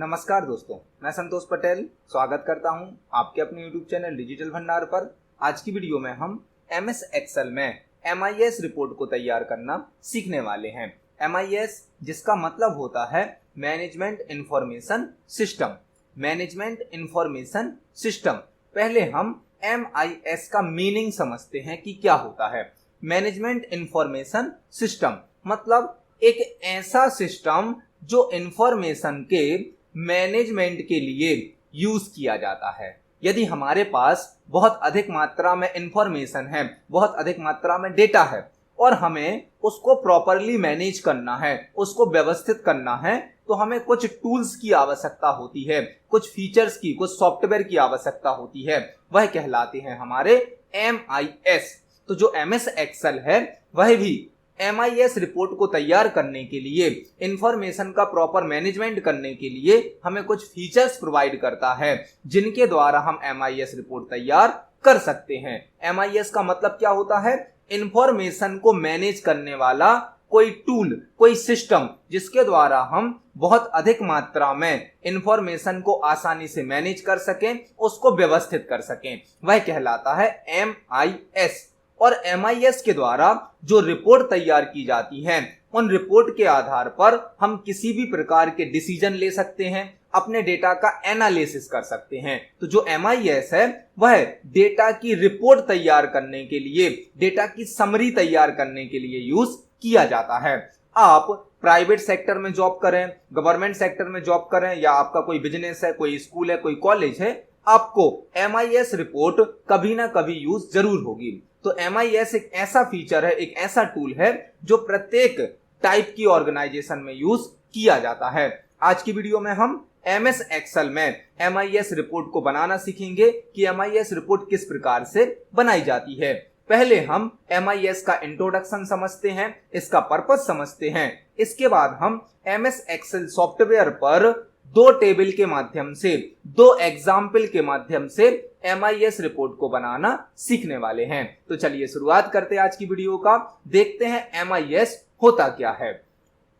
नमस्कार दोस्तों, मैं संतोष पटेल स्वागत करता हूं आपके अपने YouTube चैनल डिजिटल भंडार पर। आज की वीडियो में हम MS एक्सेल में MIS रिपोर्ट को तैयार करना सीखने वाले हैं। MIS जिसका मतलब होता है management information system. Management information system. पहले हम MIS का मीनिंग समझते हैं कि क्या होता है। मैनेजमेंट इंफॉर्मेशन सिस्टम मतलब एक ऐसा सिस्टम जो इंफॉर्मेशन के मैनेजमेंट के लिए यूज किया जाता है। यदि हमारे पास बहुत अधिक मात्रा में इंफॉर्मेशन है, बहुत अधिक मात्रा में डेटा है और हमें उसको प्रॉपरली मैनेज करना है, उसको व्यवस्थित करना है, तो हमें कुछ टूल्स की आवश्यकता होती है, कुछ फीचर्स की, कुछ सॉफ्टवेयर की आवश्यकता होती है। वह कहलाते हैं हमारे MIS। तो जो MS एक्सेल है वह भी MIS रिपोर्ट को तैयार करने के लिए, इंफॉर्मेशन का प्रॉपर मैनेजमेंट करने के लिए हमें कुछ फीचर्स प्रोवाइड करता है जिनके द्वारा हम MIS रिपोर्ट तैयार कर सकते हैं। MIS का मतलब क्या होता है? इंफॉर्मेशन को मैनेज करने वाला कोई टूल, कोई सिस्टम जिसके द्वारा हम बहुत अधिक मात्रा में इंफॉर्मेशन को आसानी से मैनेज कर सकें, उसको व्यवस्थित कर सकें, वह कहलाता है MIS। और MIS के द्वारा जो रिपोर्ट तैयार की जाती है, उन रिपोर्ट के आधार पर हम किसी भी प्रकार के डिसीजन ले सकते हैं, अपने डेटा का एनालिसिस कर सकते हैं। तो जो MIS है वह डेटा की रिपोर्ट तैयार करने के लिए, डेटा की समरी तैयार करने के लिए यूज किया जाता है। आप प्राइवेट सेक्टर में जॉब करें, गवर्नमेंट सेक्टर में जॉब करें, या आपका कोई बिजनेस है, कोई स्कूल है, कोई कॉलेज है, आपको MIS रिपोर्ट कभी ना कभी यूज जरूर होगी। तो MIS एक ऐसा फीचर है, एक ऐसा टूल है जो प्रत्येक टाइप की ऑर्गेनाइजेशन में यूज किया जाता है। आज की वीडियो में हम MS एक्सेल में MIS रिपोर्ट को बनाना सीखेंगे कि MIS रिपोर्ट किस प्रकार से बनाई जाती है। पहले हम MIS का इंट्रोडक्शन समझते हैं, इसका पर्पस समझते हैं। इसके बाद हम MS एक्सेल सॉफ्टवेयर पर दो टेबल के माध्यम से, दो एग्जाम्पल के माध्यम से MIS रिपोर्ट को बनाना सीखने वाले हैं। तो चलिए शुरुआत करते हैं आज की वीडियो का। देखते हैं MIS होता क्या है।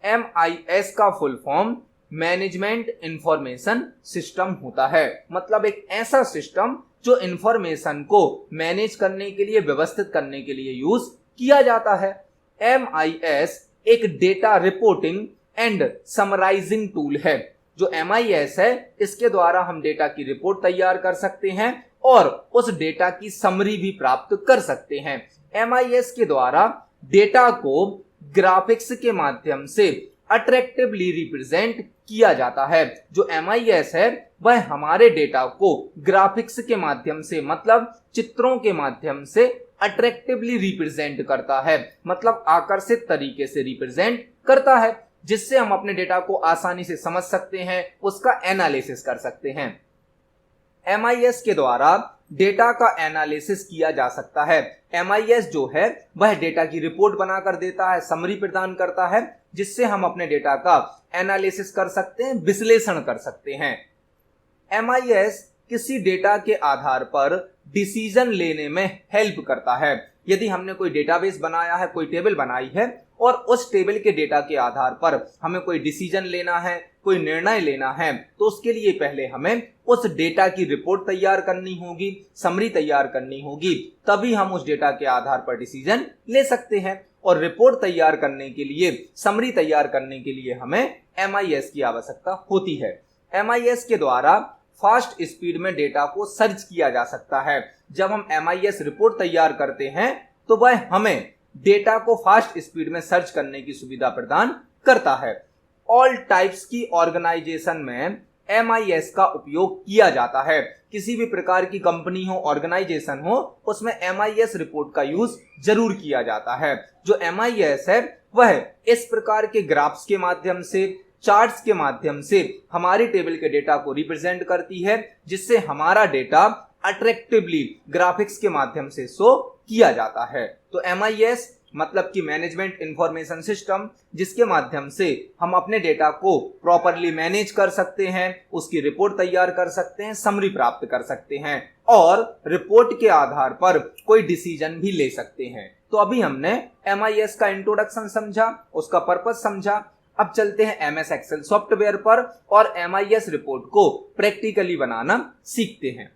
MIS का full form management information system होता है। मतलब एक ऐसा सिस्टम जो इंफॉर्मेशन को मैनेज करने के लिए, व्यवस्थित करने के लिए यूज किया जाता है। MIS एक data reporting and summarising tool है। जो MIS है इसके द्वारा हम डेटा की रिपोर्ट तैयार कर सकते हैं और उस डेटा की समरी भी प्राप्त कर सकते हैं। MIS के द्वारा डेटा को ग्राफिक्स के माध्यम से अट्रैक्टिवली रिप्रेजेंट किया जाता है। जो MIS है वह हमारे डेटा को ग्राफिक्स के माध्यम से, मतलब चित्रों के माध्यम से अट्रैक्टिवली रिप्रेजेंट करता है, मतलब आकर्षित तरीके से रिप्रेजेंट करता है, जिससे हम अपने डेटा को आसानी से समझ सकते हैं, उसका एनालिसिस कर सकते हैं। MIS के द्वारा डेटा का एनालिसिस किया जा सकता है। MIS जो है वह डेटा की रिपोर्ट बनाकर देता है, समरी प्रदान करता है, जिससे हम अपने डेटा का एनालिसिस कर सकते हैं, विश्लेषण कर सकते हैं। MIS किसी डेटा के आधार पर डिसीजन लेने में हेल्प करता है। यदि हमने कोई डेटाबेस बनाया है, कोई टेबल बनाई है और उस टेबल के डेटा के आधार पर हमें कोई डिसीजन लेना है, कोई निर्णय लेना है, तो उसके लिए पहले हमें उस डेटा की रिपोर्ट तैयार करनी होगी, समरी तैयार करनी होगी, तभी हम उस डेटा के आधार पर डिसीजन ले सकते हैं। और रिपोर्ट तैयार करने के लिए, समरी तैयार करने के लिए हमें MIS की आवश्यकता होती है। MIS के द्वारा फास्ट स्पीड में डेटा को सर्च किया जा सकता है। जब हम MIS रिपोर्ट तैयार करते हैं तो वह हमें डेटा को फास्ट स्पीड में सर्च करने की सुविधा प्रदान करता है। ऑल टाइप्स की ऑर्गेनाइजेशन में MIS का उपयोग किया जाता है। किसी भी प्रकार की कंपनी हो, ऑर्गेनाइजेशन हो, उसमें MIS रिपोर्ट का यूज जरूर किया जाता है। जो MIS है वह इस प्रकार के ग्राफ्स के माध्यम से, चार्ट्स के माध्यम से हमारी टेबल के डेटा को रिप्रेजेंट करती है, जिससे हमारा डेटा अट्रैक्टिवली ग्राफिक्स के माध्यम से शो किया जाता है। तो MIS मतलब कि मैनेजमेंट इंफॉर्मेशन सिस्टम, जिसके माध्यम से हम अपने डेटा को प्रॉपरली मैनेज कर सकते हैं, उसकी रिपोर्ट तैयार कर सकते हैं, समरी प्राप्त कर सकते हैं और रिपोर्ट के आधार पर कोई डिसीजन भी ले सकते हैं। तो अभी हमने MIS का इंट्रोडक्शन समझा, उसका पर्पस समझा। अब चलते हैं MS एक्सेल सॉफ्टवेयर पर और MIS रिपोर्ट को प्रैक्टिकली बनाना सीखते हैं।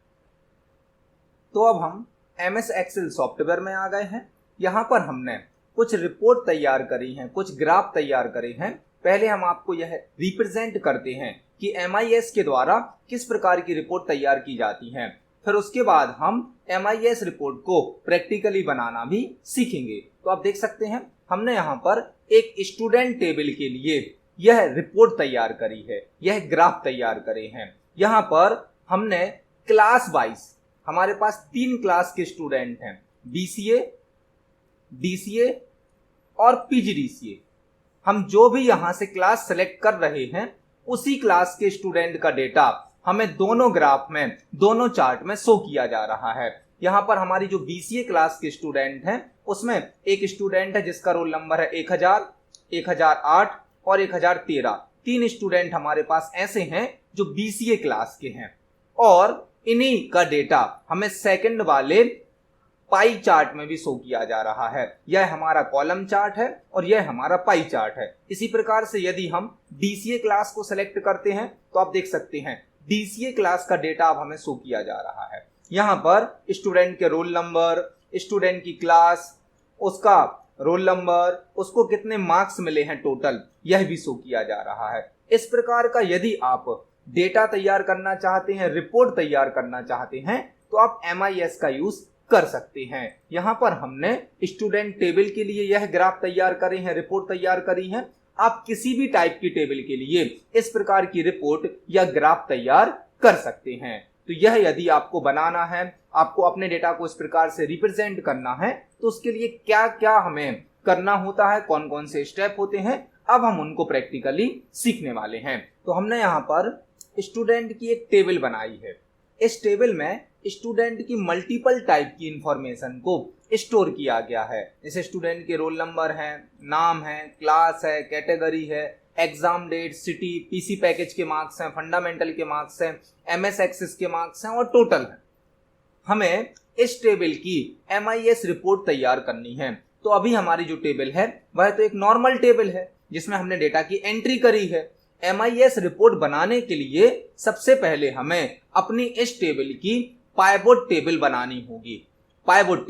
तो अब हम MS एक्सेल सॉफ्टवेयर में आ गए हैं। यहाँ पर हमने कुछ रिपोर्ट तैयार करी हैं, कुछ ग्राफ तैयार करे हैं। पहले हम आपको यह रिप्रेजेंट करते हैं कि MIS के द्वारा किस प्रकार की रिपोर्ट तैयार की जाती है। फिर उसके बाद हम MIS रिपोर्ट को प्रैक्टिकली बनाना भी सीखेंगे। तो आप देख सकते हैं हमने यहाँ पर एक स्टूडेंट टेबल के लिए यह रिपोर्ट तैयार करी है, यह ग्राफ तैयार करे हैं। यहाँ पर हमने क्लास वाइज, हमारे पास 3 क्लास के स्टूडेंट हैं, BCA, DCA और PGDCA। हम जो भी यहाँ से क्लास सेलेक्ट कर रहे हैं उसी क्लास के स्टूडेंट का डेटा हमें दोनों ग्राफ में, दोनों चार्ट में शो किया जा रहा है। यहाँ पर हमारी जो BCA क्लास के स्टूडेंट हैं उसमें एक स्टूडेंट है जिसका रोल नंबर है 1000, 1008 और 1013। 3 स्टूडेंट हमारे पास ऐसे हैं जो BCA क्लास के हैं और इन्हीं का डेटा हमें सेकंड वाले पाई चार्ट में भी शो किया जा रहा है। यह हमारा कॉलम चार्ट है और यह हमारा पाई चार्ट है। इसी प्रकार से यदि हम DCA क्लास को सेलेक्ट करते हैं तो आप देख सकते हैं DCA क्लास का डेटा अब हमें शो किया जा रहा है। यहाँ पर स्टूडेंट के रोल नंबर, स्टूडेंट की क्लास, उसका रोल नंबर, उसको कितने मार्क्स मिले हैं टोटल, यह भी शो किया जा रहा है। इस प्रकार का यदि आप डेटा तैयार करना चाहते हैं, रिपोर्ट तैयार करना चाहते हैं तो आप MIS का यूज कर सकते हैं। यहाँ पर हमने स्टूडेंट टेबल के लिए यह ग्राफ तैयार करे हैं, रिपोर्ट तैयार करी है। आप किसी भी टाइप की टेबल के लिए इस प्रकार की रिपोर्ट या ग्राफ तैयार कर सकते हैं। तो यह यदि आपको बनाना है, आपको अपने डेटा को इस प्रकार से रिप्रेजेंट करना है तो उसके लिए क्या क्या हमें करना होता है, कौन कौन से स्टेप होते हैं, अब हम उनको प्रैक्टिकली सीखने वाले हैं। तो हमने यहाँ पर स्टूडेंट की एक टेबल बनाई है। इस टेबल में स्टूडेंट की मल्टीपल टाइप की इंफॉर्मेशन को स्टोर किया गया है। जैसे स्टूडेंट के रोल नंबर है, नाम है, क्लास है, कैटेगरी है, exam date, city, PC package के मार्क्स हैं, फंडामेंटल के मार्क्स हैं, MS एक्सेस के मार्क्स हैं और टोटल है। हमें इस टेबल की MIS रिपोर्ट तैयार करनी है। तो अभी हमारी जो टेबल है वह तो एक नॉर्मल टेबल है जिसमें हमने डेटा की एंट्री करी है। MIS रिपोर्ट बनाने के लिए सबसे पहले हमें अपनी इस टेबल की पाइवोट टेबल बनानी होगी। पाइवोट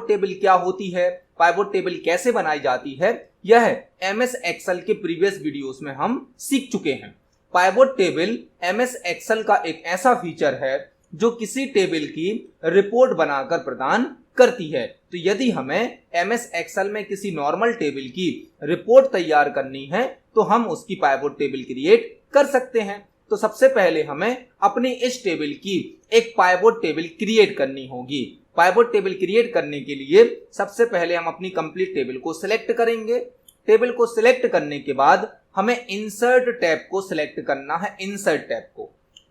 टेबल क्या होती है, पाइवोट टेबल कैसे बनाई जाती है, यह MS एक्सेल के प्रीवियस वीडियोस में हम सीख चुके हैं। पाइवोट टेबल MS एक्सेल का एक ऐसा फीचर है जो किसी टेबल की रिपोर्ट बनाकर प्रदान करती है। तो यदि हमें MS एक्सेल में किसी नॉर्मल टेबल की रिपोर्ट तैयार करनी है तो हम उसकी पाइवोट टेबल क्रिएट कर सकते हैं। तो सबसे पहले हमें अपनी इस टेबल की एक पाइवोट टेबल क्रिएट करनी होगी। पाइवोट टेबल क्रिएट करने के लिए सबसे पहले हम अपनी कंप्लीट टेबल को सिलेक्ट करेंगे। टेबल को सिलेक्ट करने के बाद हमें इंसर्ट टैब को सिलेक्ट करना है।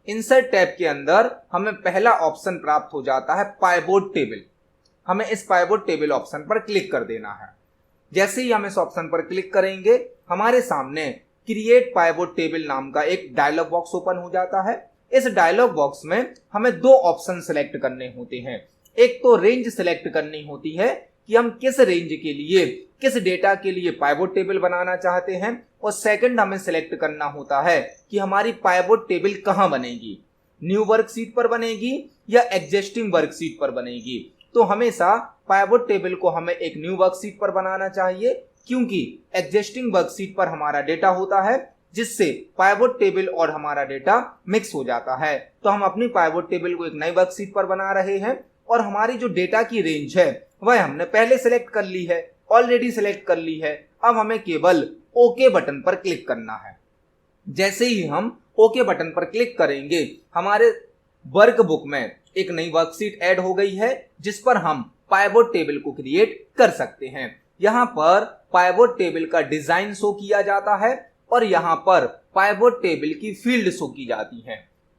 इंसर्ट टैब के अंदर हमें पहला ऑप्शन प्राप्त हो जाता है पाइवोट टेबल। हमें इस पाइवोट टेबल ऑप्शन पर क्लिक कर देना है। जैसे ही हम इस ऑप्शन पर क्लिक करेंगे हमारे सामने क्रिएट पाइवोट टेबल नाम का एक डायलॉग बॉक्स ओपन हो जाता है। इस डायलॉग बॉक्स में हमें 2 ऑप्शन सिलेक्ट करने होते हैं। एक तो रेंज सिलेक्ट करनी होती है कि हम किस रेंज के लिए, किस डेटा के लिए पाइवोट टेबल बनाना चाहते हैं, और सेकंड हमें सिलेक्ट करना होता है कि हमारी पाइवोट टेबल कहां बनेगी, न्यू वर्कशीट पर बनेगी या एग्जिस्टिंग वर्कशीट पर बनेगी। तो हमेशा पाइवोट टेबल को हमें एक न्यू वर्कशीट पर बनाना चाहिए क्योंकि एग्जिस्टिंग वर्कशीट पर हमारा डेटा होता है जिससे पाइवोट टेबल और हमारा डेटा मिक्स हो जाता है। तो हम अपनी पाइवोट टेबल को एक नई वर्कशीट पर बना रहे हैं और हमारी जो डेटा की रेंज है वह हमने पहले सेलेक्ट कर ली है, ऑलरेडी सेलेक्ट कर ली है। अब हमें केवल ओके बटन पर क्लिक करना है। जैसे ही हम ओके बटन पर क्लिक करेंगे हमारे वर्कबुक में एक नई वर्कशीट ऐड हो गई है जिस पर हम पाइवोट टेबल को क्रिएट कर सकते हैं। यहाँ पर पाइवोट टेबल का डिजाइन शो किया जाता है और यहाँ पर पाइवोट टेबल की फील्ड शो की जाती है।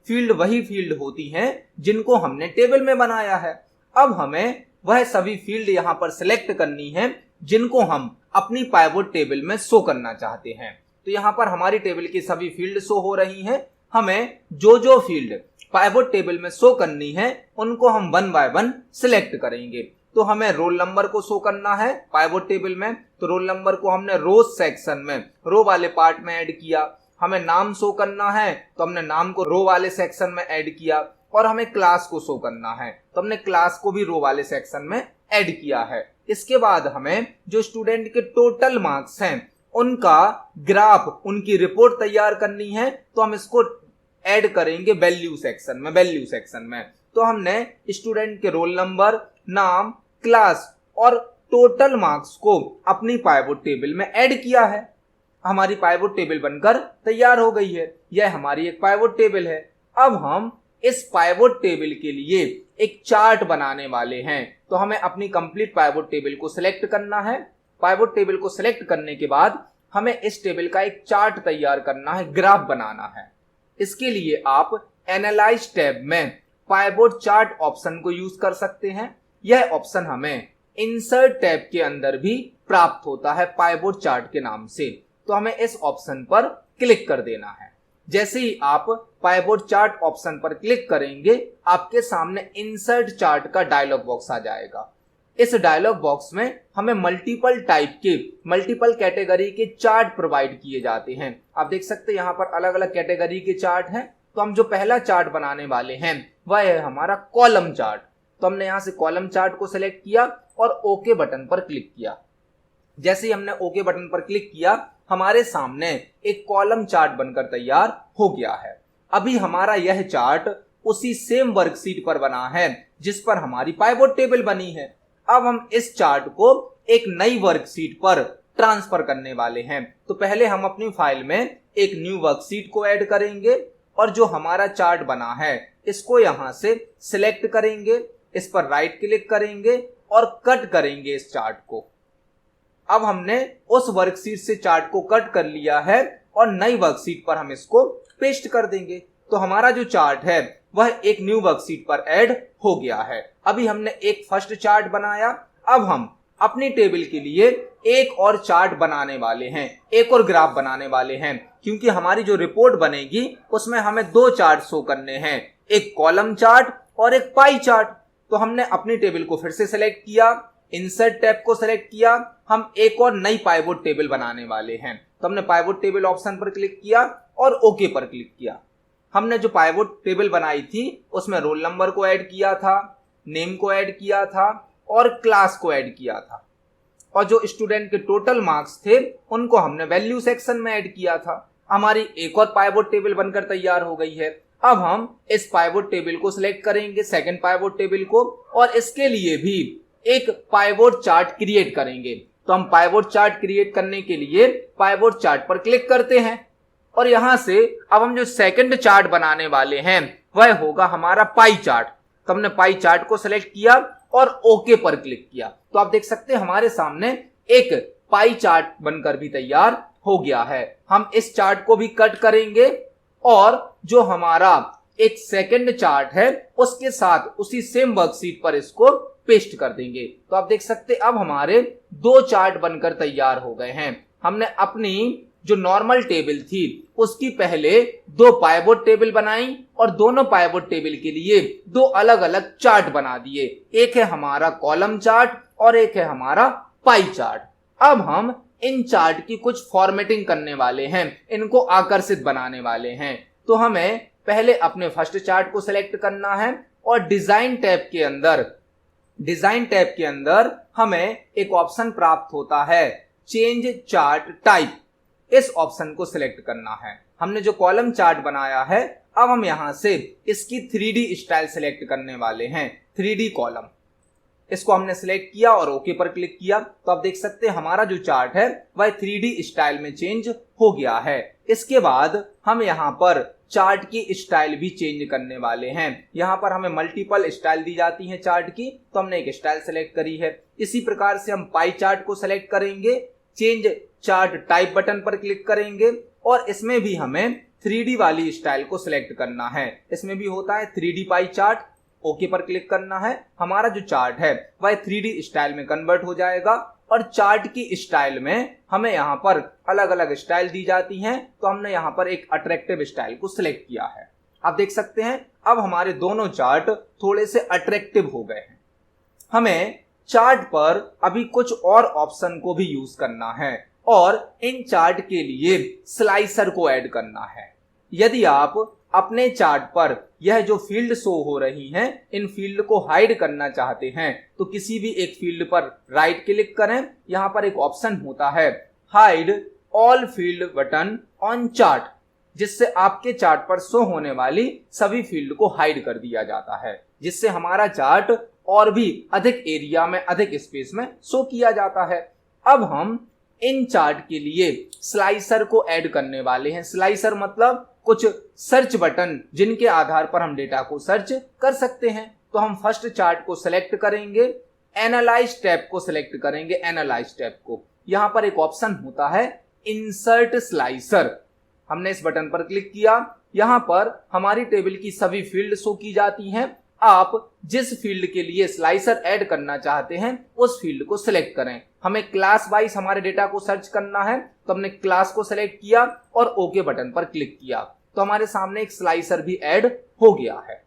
फील्ड वही फील्ड होती हैं जिनको हमने टेबल में बनाया है। अब हमें वह सभी फील्ड यहाँ पर सिलेक्ट करनी है जिनको हम अपनी पाइवोट टेबल में शो करना चाहते हैं। तो यहाँ पर हमारी टेबल की सभी फील्ड शो हो रही हैं। हमें जो फील्ड पाइवोट टेबल में शो करनी है उनको हम 1 बाय 1 सिलेक्ट करेंगे। तो हमें रोल नंबर को शो करना है पाइवोट टेबल में, तो रोल नंबर को हमने रोज सेक्शन में रो वाले पार्ट में ऐड किया। हमें नाम शो करना है तो हमने नाम को रो वाले सेक्शन में ऐड किया, और हमें क्लास को शो करना है तो हमने क्लास को भी रो वाले सेक्शन में ऐड किया है। इसके बाद हमें जो स्टूडेंट के टोटल मार्क्स हैं उनका ग्राफ, उनकी रिपोर्ट तैयार करनी है, तो हम इसको ऐड करेंगे वैल्यू सेक्शन में। तो हमने स्टूडेंट के रोल नंबर, नाम, क्लास और टोटल मार्क्स को अपनी पाइवोट टेबल में ऐड किया है। हमारी पाइवोट टेबल बनकर तैयार हो गई है। यह हमारी एक पाइवोट टेबल है। अब हम इस पाइवोट टेबल के लिए एक चार्ट बनाने वाले हैं, तो हमें अपनी कंप्लीट पाइवोट टेबल को सिलेक्ट करना है। पाइवोट टेबल को सिलेक्ट करने के बाद हमें इस टेबल का एक चार्ट तैयार करना है, ग्राफ बनाना है। इसके लिए आप एनालाइज टैब में पाइवोट चार्ट ऑप्शन को यूज कर सकते हैं। यह ऑप्शन हमें इंसर्ट टैब के अंदर भी प्राप्त होता है पाइवोट चार्ट के नाम से, तो हमें इस ऑप्शन पर क्लिक कर देना है। जैसे ही आप पाइवोट चार्ट ऑप्शन पर क्लिक करेंगे, आपके सामने इंसर्ट चार्ट का डायलॉग बॉक्स आ जाएगा। इस डायलॉग बॉक्स में हमें मल्टीपल टाइप के, मल्टीपल कैटेगरी के चार्ट प्रोवाइड किए जाते हैं। आप देख सकते हैं यहाँ पर अलग अलग कैटेगरी के चार्ट हैं। तो हम जो पहला चार्ट बनाने वाले हैं वह है हमारा कॉलम चार्ट। तो हमने यहाँ से कॉलम चार्ट को सिलेक्ट किया और ओके बटन पर क्लिक किया। जैसे ही हमने ओके बटन पर क्लिक किया, हमारे सामने एक कॉलम चार्ट बनकर तैयार हो गया है। अभी हमारा यह चार्ट उसी सेम वर्कशीट पर बना है जिस पर हमारी पाइवोट टेबल बनी है। अब हम इस चार्ट को एक नई वर्कशीट पर ट्रांसफर करने वाले हैं। तो पहले हम अपनी फाइल में एक न्यू वर्कशीट को ऐड करेंगे और जो हमारा चार्ट बना है इसको यहां से सिलेक्ट करेंगे, इस पर राइट क्लिक करेंगे और कट करेंगे इस चार्ट को। अब हमने उस वर्कशीट से चार्ट को कट कर लिया है और नई वर्कशीट पर हम इसको पेस्ट कर देंगे। तो हमारा जो चार्ट है वह एक न्यू वर्कशीट पर ऐड हो गया है। अभी हमने एक फर्स्ट चार्ट बनाया। अब हम अपनी टेबल के लिए एक और चार्ट बनाने वाले हैं, एक और ग्राफ बनाने वाले हैं, क्योंकि हमारी जो रिपोर्ट बनेगी उसमें हमें दो चार्ट शो करने हैं, एक कॉलम चार्ट और एक पाई चार्ट। तो हमने अपनी टेबल को फिर से सिलेक्ट किया, इंसर्ट टैब को सिलेक्ट किया, हम एक और नई पाइवोट टेबल बनाने वाले हैं। तो हमने पाइवोट टेबल ऑप्शन पर क्लिक किया और ओके पर क्लिक किया। हमने जो पाइवोट टेबल बनाई थी उसमें रोल नंबर को ऐड किया था, नेम को ऐड किया था और क्लास को ऐड किया था, और जो स्टूडेंट के टोटल मार्क्स थे उनको हमने वैल्यू सेक्शन में ऐड किया था। हमारी एक और पाइवोट टेबल बनकर तैयार हो गई है। अब हम इस पाइवोट टेबल को सिलेक्ट करेंगे, सेकंड पाइवोट टेबल को, और इसके लिए भी एक पाइवोट चार्ट क्रिएट करेंगे। तो हम पाइवोट चार्ट क्रिएट करने के लिए पाइवोट चार्ट पर क्लिक करते हैं और यहां से अब हम जो सेकंड चार्ट बनाने वाले हैं वह होगा हमारा पाई चार्ट। तो हमने पाई चार्ट को सिलेक्ट किया और ओके पर क्लिक किया। तो आप देख सकते हैं हमारे सामने एक पाई चार्ट बनकर भी तैयार हो गया है। हम इस चार्ट को भी कट करेंगे और जो हमारा एक सेकंड चार्ट है उसके साथ उसी सेम वर्कशीट पर इसको पेस्ट कर देंगे। तो आप देख सकते हैं अब हमारे दो चार्ट बनकर तैयार हो गए हैं। हमने अपनी जो नॉर्मल टेबल थी उसकी पहले दो पाइवोट टेबल बनाई और दोनों पाइवोट टेबल के लिए दो अलग अलग चार्ट बना दिए। एक है हमारा कॉलम चार्ट और एक है हमारा पाई चार्ट। अब हम इन चार्ट की कुछ फॉर्मेटिंग करने वाले हैं, इनको आकर्षित बनाने वाले हैं। तो हमें पहले अपने फर्स्ट चार्ट को सिलेक्ट करना है और डिजाइन टैब के अंदर हमें एक ऑप्शन प्राप्त होता है, चेंज चार्ट टाइप। इस ऑप्शन को सिलेक्ट करना है। हमने जो कॉलम चार्ट बनाया है अब हम यहां से इसकी 3D स्टाइल सिलेक्ट करने वाले हैं, 3D कॉलम। इसको हमने सिलेक्ट किया और ओके पर क्लिक किया। तो आप देख सकते हैं हमारा जो चार्ट है वह 3D स्टाइल में चेंज हो गया है। इसके बाद हम यहाँ पर चार्ट की स्टाइल भी चेंज करने वाले हैं। यहाँ पर हमें मल्टीपल स्टाइल दी जाती हैं चार्ट की, तो हमने एक स्टाइल सेलेक्ट करी है। इसी प्रकार से हम पाई चार्ट को सिलेक्ट करेंगे, चेंज चार्ट टाइप बटन पर क्लिक करेंगे और इसमें भी हमें 3D वाली स्टाइल को सिलेक्ट करना है। इसमें भी होता है 3D पाई चार्ट, ओके पर क्लिक करना है। हमारा जो चार्ट है वह 3D स्टाइल में कन्वर्ट हो जाएगा और चार्ट की स्टाइल में हमें यहाँ पर अलग अलग स्टाइल दी जाती हैं। तो हमने यहाँ पर एक अट्रैक्टिव स्टाइल को सिलेक्ट किया है। आप देख सकते हैं अब हमारे दोनों चार्ट थोड़े से अट्रैक्टिव हो गए हैं। हमें चार्ट पर अभी कुछ और ऑप्शन को भी यूज करना है और इन चार्ट के लिए स्लाइसर को ऐड करना है। यदि आप अपने चार्ट पर यह जो फील्ड शो हो रही हैं, इन फील्ड को हाइड करना चाहते हैं तो किसी भी एक फील्ड पर राइट क्लिक करें। यहां पर एक ऑप्शन होता है hide all field button on chart, जिससे आपके चार्ट पर शो होने वाली सभी फील्ड को हाइड कर दिया जाता है, जिससे हमारा चार्ट और भी अधिक एरिया में, अधिक स्पेस में शो किया जाता है। अब हम इन चार्ट के लिए स्लाइसर को ऐड करने वाले हैं। स्लाइसर मतलब कुछ सर्च बटन जिनके आधार पर हम डेटा को सर्च कर सकते हैं। तो हम फर्स्ट चार्ट को सिलेक्ट करेंगे, एनालाइज टैब को सिलेक्ट करेंगे, एनालाइज टैब को। यहां पर एक ऑप्शन होता है इंसर्ट स्लाइसर। हमने इस बटन पर क्लिक किया, यहां पर हमारी टेबल की सभी फील्ड शो की जाती हैं। आप जिस फील्ड के लिए स्लाइसर ऐड करना चाहते हैं उस फील्ड को सिलेक्ट करें। हमें क्लास वाइज हमारे डेटा को सर्च करना है, तो हमने क्लास को सिलेक्ट किया और ओके बटन पर क्लिक किया, तो हमारे सामने एक स्लाइसर भी ऐड हो गया है।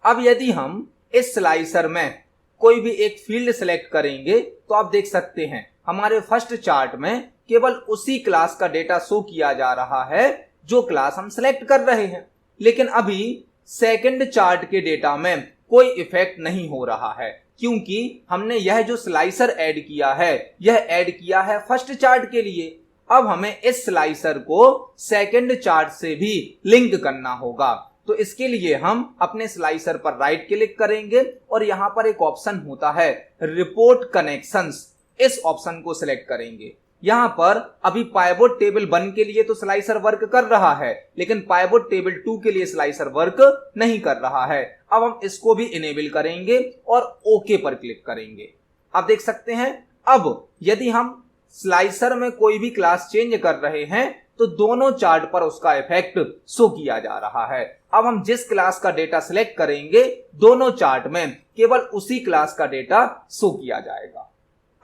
अब यदि हम इस स्लाइसर में कोई भी एक फील्ड सिलेक्ट करेंगे तो आप देख सकते हैं हमारे फर्स्ट चार्ट में केवल उसी क्लास का डेटा शो किया जा रहा है जो क्लास हम सिलेक्ट कर रहे हैं। लेकिन अभी सेकंड चार्ट के डेटा में कोई इफेक्ट नहीं हो रहा है, क्योंकि हमने यह जो स्लाइसर ऐड किया है यह ऐड किया है फर्स्ट चार्ट के लिए। अब हमें इस स्लाइसर को सेकंड चार्ट से भी लिंक करना होगा। तो इसके लिए हम अपने स्लाइसर पर राइट क्लिक करेंगे और यहां पर एक ऑप्शन होता है रिपोर्ट कनेक्शंस, इस ऑप्शन को सिलेक्ट करेंगे। यहां पर अभी पाइवोट टेबल 1 के लिए तो स्लाइसर वर्क कर रहा है, लेकिन पाइवोट टेबल 2 के लिए स्लाइसर वर्क नहीं कर रहा है। अब हम इसको भी इनेबल करेंगे और ओके पर क्लिक करेंगे। आप देख सकते हैं अब यदि हम स्लाइसर में कोई भी क्लास चेंज कर रहे हैं तो दोनों चार्ट पर उसका इफेक्ट शो किया जा रहा है। अब हम जिस क्लास का डेटा सिलेक्ट करेंगे दोनों चार्ट में केवल उसी क्लास का डेटा शो किया जाएगा।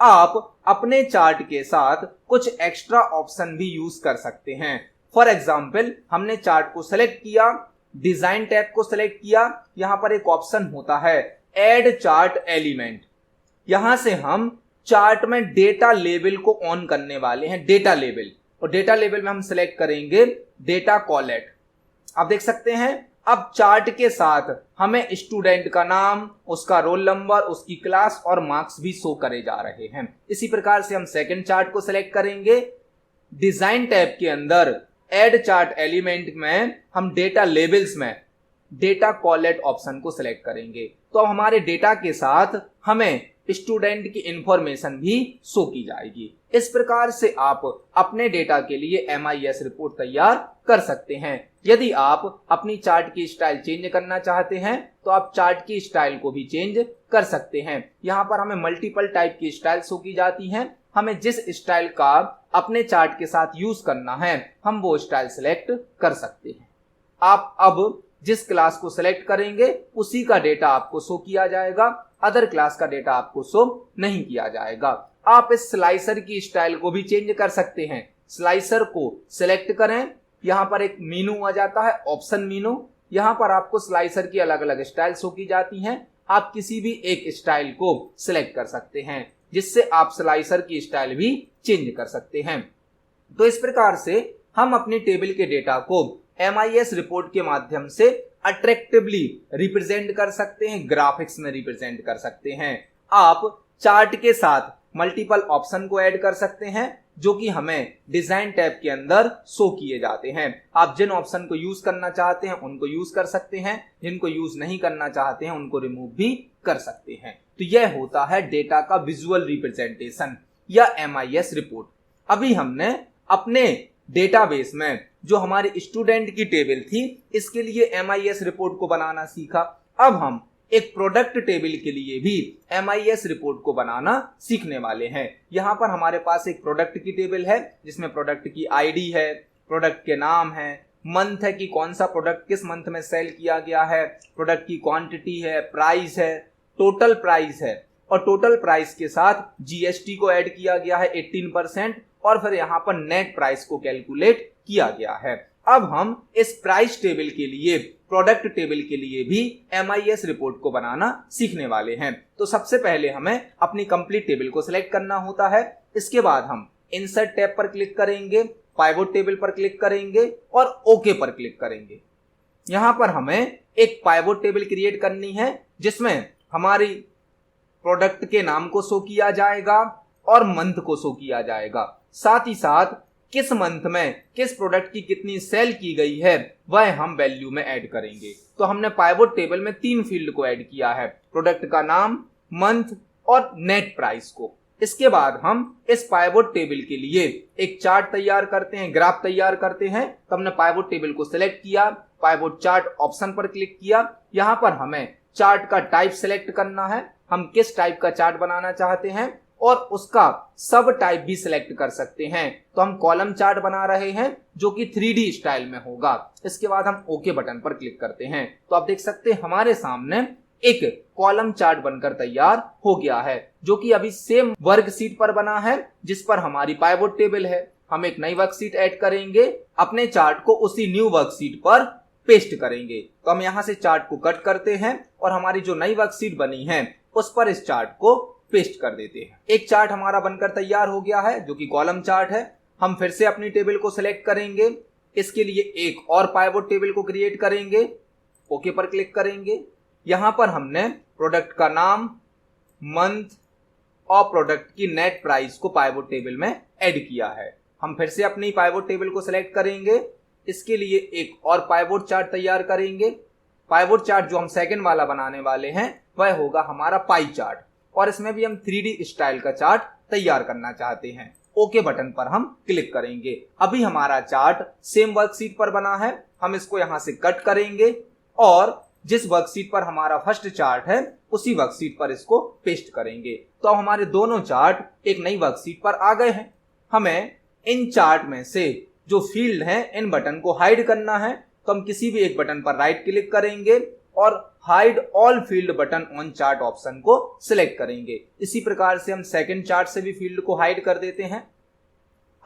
आप अपने चार्ट के साथ कुछ एक्स्ट्रा ऑप्शन भी यूज कर सकते हैं। फॉर एग्जाम्पल हमने चार्ट को सिलेक्ट किया, डिजाइन टैब को सिलेक्ट किया, यहां पर एक ऑप्शन होता है ऐड चार्ट एलिमेंट। यहां से हम चार्ट में डेटा लेबल को ऑन करने वाले हैं, डेटा लेबल। और डेटा लेबल में हम सिलेक्ट करेंगे डेटा कॉलेट। आप देख सकते हैं अब चार्ट के साथ हमें स्टूडेंट का नाम, उसका रोल नंबर, उसकी क्लास और मार्क्स भी शो करे जा रहे हैं। इसी प्रकार से हम सेकंड चार्ट को सिलेक्ट करेंगे, डिजाइन टैब के अंदर ऐड चार्ट एलिमेंट में हम डेटा लेबल्स में डेटा कॉलेट ऑप्शन को सिलेक्ट करेंगे। तो अब हमारे डेटा के साथ हमें स्टूडेंट की इंफॉर्मेशन भी शो की जाएगी। इस प्रकार से आप अपने डेटा के लिए MIS रिपोर्ट तैयार कर सकते हैं। यदि आप अपनी चार्ट की स्टाइल चेंज करना चाहते हैं तो आप चार्ट की स्टाइल को भी चेंज कर सकते हैं। यहाँ पर हमें मल्टीपल टाइप की स्टाइल शो की जाती हैं। हमें जिस स्टाइल का अपने चार्ट के साथ यूज करना है हम वो स्टाइल सिलेक्ट कर सकते हैं। आप अब जिस क्लास को सिलेक्ट करेंगे उसी का डेटा आपको शो किया जाएगा, अदर क्लास का डेटा आपको शो नहीं किया जाएगा। आप इस स्लाइसर की स्टाइल को भी चेंज कर सकते हैं। स्लाइसर को सिलेक्ट करें, यहां पर एक मेनू आ जाता है, ऑप्शन मेनू। यहां पर आपको स्लाइसर की अलग अलग स्टाइल शो की जाती हैं। आप किसी भी एक स्टाइल को सिलेक्ट कर सकते हैं, जिससे आप स्लाइसर की स्टाइल भी चेंज कर सकते हैं। तो इस प्रकार से हम अपनी टेबल के डेटा को MIS रिपोर्ट के माध्यम से अट्रैक्टिवली रिप्रेजेंट कर सकते हैं, ग्राफिक्स में रिप्रेजेंट कर सकते हैं। आप चार्ट के साथ मल्टीपल ऑप्शन को ऐड कर सकते हैं जो कि हमें डिजाइन टैब के अंदर शो किए जाते हैं। आप जिन ऑप्शन को यूज करना चाहते हैं उनको यूज कर सकते हैं, जिनको यूज नहीं करना चाहते हैं उनको रिमूव भी कर सकते हैं। तो यह होता है डेटा का विजुअल रिप्रेजेंटेशन या MIS रिपोर्ट। अभी हमने अपने डेटाबेस में जो हमारे स्टूडेंट की टेबल थी इसके लिए MIS रिपोर्ट को बनाना सीखा। अब हम एक प्रोडक्ट टेबल के लिए भी MIS रिपोर्ट को बनाना सीखने वाले हैं। यहाँ पर हमारे पास एक प्रोडक्ट की टेबल है जिसमें प्रोडक्ट की ID है, प्रोडक्ट के नाम है, मंथ है कि कौन सा प्रोडक्ट किस मंथ में सेल किया गया है, प्रोडक्ट की क्वांटिटी है, प्राइस है, टोटल प्राइस है और टोटल प्राइस के साथ GST को ऐड किया गया है 18% और फिर यहाँ पर नेट प्राइस को कैलकुलेट किया गया है। अब हम इस प्राइस टेबल के लिए प्रोडक्ट टेबल के लिए भी MIS रिपोर्ट को बनाना सीखने वाले हैं। तो सबसे पहले हमें अपनी कंप्लीट टेबल को सिलेक्ट करना होता है। इसके बाद हम इंसर्ट टैब पर क्लिक करेंगे, पाइवोट टेबल पर क्लिक करेंगे और ओके पर क्लिक करेंगे। यहां पर हमें एक पाइवोट टेबल क्रिएट करनी है जिसमें हमारी प्रोडक्ट के नाम को शो किया जाएगा और मंथ को शो किया जाएगा। साथ ही साथ किस मंथ में किस प्रोडक्ट की कितनी सेल की गई है वह हम वैल्यू में ऐड करेंगे। तो हमने पाइवोट टेबल में 3 फील्ड को ऐड किया है, प्रोडक्ट का नाम, मंथ और नेट प्राइस को। इसके बाद हम इस पाइवोट टेबल के लिए एक चार्ट तैयार करते हैं, ग्राफ तैयार करते हैं। तो हमने पाइवोट टेबल को सिलेक्ट किया, पाइवोट चार्ट ऑप्शन पर क्लिक किया। यहां पर हमें चार्ट का टाइप सिलेक्ट करना है, हम किस टाइप का चार्ट बनाना चाहते हैं और उसका सब टाइप भी सिलेक्ट कर सकते हैं। तो हम कॉलम चार्ट बना रहे हैं जो कि 3D स्टाइल में होगा। इसके बाद हम ओके बटन पर क्लिक करते हैं। तो आप देख सकते हैं हमारे सामने एक कॉलम चार्ट बनकर तैयार हो गया है जो कि अभी सेम वर्कशीट पर बना है जिस पर हमारी पाइवोट टेबल है। हम एक नई वर्कशीट ऐड करेंगे, अपने चार्ट को उसी न्यू वर्कशीट पर पेस्ट करेंगे। तो हम यहां से चार्ट को कट करते हैं और हमारी जो नई वर्कशीट बनी है उस पर इस चार्ट को पेस्ट कर देते हैं। एक चार्ट हमारा बनकर तैयार हो गया है जो कि कॉलम चार्ट है। हम फिर से अपनी टेबल को सिलेक्ट करेंगे, इसके लिए एक और पाइवोट टेबल को क्रिएट करेंगे, ओके पर क्लिक करेंगे। यहां पर हमने प्रोडक्ट का नाम, मंथ और प्रोडक्ट की नेट प्राइस को पाइवोट टेबल में ऐड किया है। हम फिर से अपनी पाइवोट टेबल को सिलेक्ट करेंगे, इसके लिए एक और पाइवोट चार्ट तैयार करेंगे। पाइवोट चार्ट जो हम सेकंड वाला बनाने वाले हैं वह होगा हमारा पाई चार्ट और इसमें भी हम 3D स्टाइल का चार्ट तैयार करना चाहते हैं। ओके बटन पर हम क्लिक करेंगे। अभी हमारा चार्ट सेम वर्कशीट पर बना है, हम इसको यहां से कट करेंगे और जिस वर्कशीट पर हमारा फर्स्ट चार्ट है उसी वर्कशीट पर इसको पेस्ट करेंगे। तो अब हमारे दोनों चार्ट एक नई वर्कशीट पर आ गए हैं। हमें इन चार्ट में से जो फील्ड है इन बटन को हाइड करना है। तो हम किसी भी एक बटन पर राइट क्लिक करेंगे और hide all field button on chart option को सिलेक्ट करेंगे। इसी प्रकार से हम सेकंड चार्ट से भी फील्ड को हाइड कर देते हैं।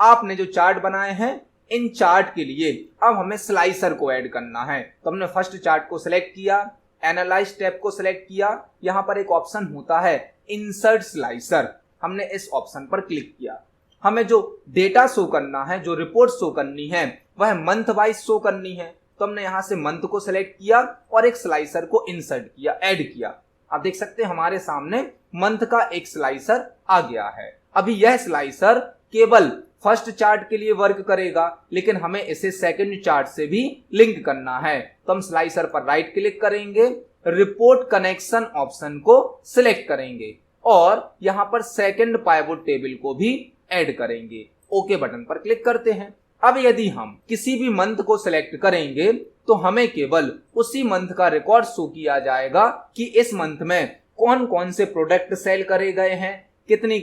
आपने जो चार्ट बनाए हैं इन चार्ट के लिए अब हमें स्लाइसर को ऐड करना है। तो हमने फर्स्ट चार्ट को सिलेक्ट किया, एनालाइज टैब को सिलेक्ट किया। यहां पर एक ऑप्शन होता है इंसर्ट स्लाइसर, हमने इस ऑप्शन पर क्लिक किया। हमें जो डेटा शो करना है, जो रिपोर्ट शो करनी है वह मंथ वाइज शो करनी है। तो हमने यहां से मंथ को सिलेक्ट किया और एक स्लाइसर को इंसर्ट किया, ऐड किया। आप देख सकते हैं हमारे सामने मंथ का एक स्लाइसर आ गया है। अभी यह स्लाइसर केवल फर्स्ट चार्ट के लिए वर्क करेगा, लेकिन हमें इसे सेकंड चार्ट से भी लिंक करना है। तो हम स्लाइसर पर राइट क्लिक करेंगे, रिपोर्ट कनेक्शन ऑप्शन को सिलेक्ट करेंगे और यहां पर सेकंड पाइवोट टेबल को भी ऐड करेंगे। ओके बटन पर क्लिक करते हैं। अब यदि हम किसी भी मंथ को सिलेक्ट करेंगे तो हमें केवल उसी मंथ का रिकॉर्ड शो किया जाएगा कि इस मंथ में कौन कौन से प्रोडक्ट सेल करे गए हैं, कितनी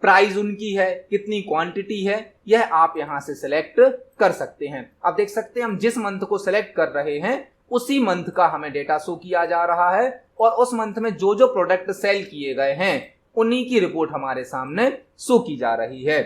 प्राइस उनकी है, कितनी क्वांटिटी है, यह आप यहां से सिलेक्ट कर सकते हैं। आप देख सकते हैं हम जिस मंथ को सिलेक्ट कर रहे हैं उसी मंथ का हमें डेटा शो किया जा रहा है और उस मंथ में जो जो प्रोडक्ट सेल किए गए हैं उन्हीं की रिपोर्ट हमारे सामने शो की जा रही है।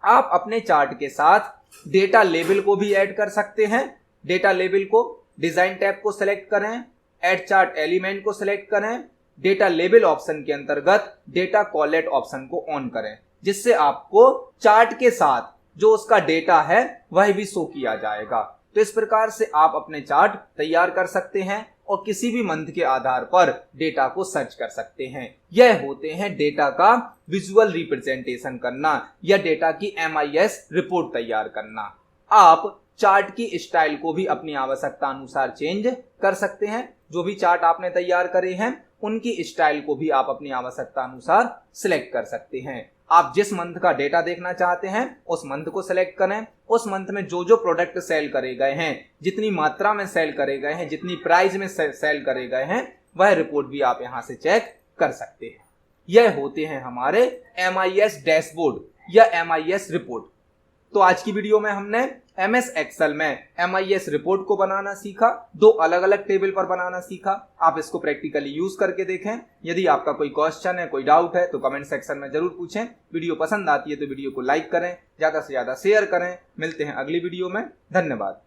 आप अपने चार्ट के साथ डेटा लेबल को भी ऐड कर सकते हैं। डेटा लेबल को डिजाइन टैब को सिलेक्ट करें, ऐड चार्ट एलिमेंट को सिलेक्ट करें, डेटा लेबल ऑप्शन के अंतर्गत डेटा कॉलेट ऑप्शन को ऑन करें, जिससे आपको चार्ट के साथ जो उसका डेटा है वह भी शो किया जाएगा। तो इस प्रकार से आप अपने चार्ट तैयार कर सकते हैं और किसी भी मंथ के आधार पर डेटा को सर्च कर सकते हैं। यह होते हैं डेटा का विजुअल रिप्रेजेंटेशन करना या डेटा की MIS रिपोर्ट तैयार करना। आप चार्ट की स्टाइल को भी अपनी आवश्यकता अनुसार चेंज कर सकते हैं। जो भी चार्ट आपने तैयार करे हैं उनकी स्टाइल को भी आप अपनी आवश्यकता अनुसार सिलेक्ट कर सकते हैं। आप जिस मंथ का डेटा देखना चाहते हैं उस मंथ को सिलेक्ट करें। उस मंथ में जो जो प्रोडक्ट सेल करे गए हैं, जितनी मात्रा में सेल करे गए हैं, जितनी प्राइस में सेल करे गए हैं, वह रिपोर्ट भी आप यहां से चेक कर सकते हैं। यह होते हैं हमारे MIS डैशबोर्ड या MIS रिपोर्ट। तो आज की वीडियो में हमने MS एक्सेल में MIS रिपोर्ट को बनाना सीखा, 2 अलग अलग टेबल पर बनाना सीखा। आप इसको प्रैक्टिकली यूज करके देखें। यदि आपका कोई क्वेश्चन है, कोई डाउट है तो कमेंट सेक्शन में जरूर पूछें। वीडियो पसंद आती है तो वीडियो को लाइक करें, ज्यादा से ज्यादा शेयर करें। मिलते हैं अगली वीडियो में। धन्यवाद।